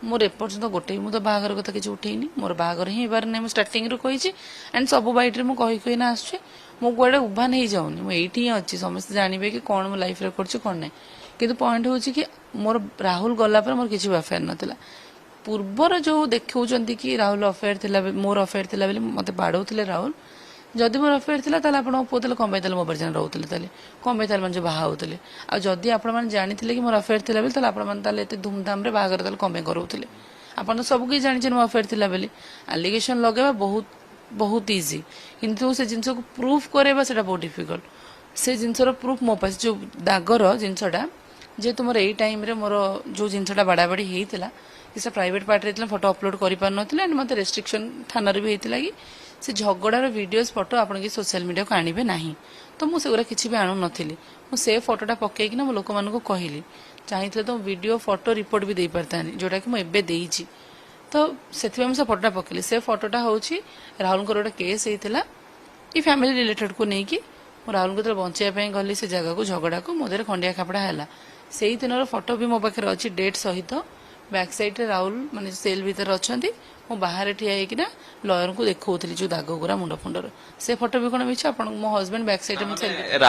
मोर एपर्यंत गोटे मु तो बाहागर कथा किसी उठेनी मोर बाहागर ही बार नहीं स्टार्टिंग रू कही एंड सब बैठे मुझे कही ना आसुचे मु कुआडे उभा नहीं जाऊनी मुझे ही अच्छी समस्त जानवे कि कौन मो लाइफ रे कर कौन नहीं कि पॉइंट हूँ कि मोर राहुल गला मोर किसी अफेयर नाला पूर्वर जो देखुंत कि राहुल अफेयर थिला मोर अफेयर थिला बेले मते बाड़ौले राहुल जदि मोर अफेयर थिला ताले आपण पुओ ताले कम पाइले मो परिजन रहउतले ताले कम पाइले मन जो बाहा होतले आ जदि आपण मन जानिथिले कि मोर अफेयर थिला बेले ताले आपण मन ताले एते धूमधाम रे बाहागर ताले कम करूतले आपण तो सब किसी जानिछन मो अफेयर थिला बेले एलिगेशन लगेबा बहुत बहुत इजी किंतु से जिंस को प्रूफ करेबा सेटा बहुत डिफिकल्ट से जिनसर प्रूफ मो पास जो दागर जिनसटा जे तुमर एई टाइम रे मोर जो जिनसटा बाड़ाबाड़ी हेइतिला कि से प्राइवेट पार्ट रे फोटो अपलोड करि पार नथिला एंड मते रेस्ट्रिक्शन थाना रे भी हेइतिला कि से झगड़ार वीडियोस फोटो आपन के सोशल मीडिया को आनिबे नाही तो मु सेगुरा किछि भी आनु नथिली मु से फोटोटा पक्के कि ना मु लोक मान को कहली चाहिए तो वीडियो फोटो रिपोर्ट भी दे पारतानी जोटा कि मु एबे देइछि तो सेथिबे मु से फोटोटा पकेली से फोटोटा होछि राहुल को गोटे केस हेइतिला ई फैमिली रिलेटेड को नहीं कि राहुल को बचाई गली से जगह को झगड़ा को मोदे खंडिया खापड़ा है से दिन फोटो भी मो पाखे अच्छी डेट सहित बैक साइड राहुल माने सेल भीतर अच्छा मो बाहर ठिया होना लयर को देखा जो दाग गुरा मुंड फुंडर से फोटो भी कौन मिछ मो हजबैंड बैक साइड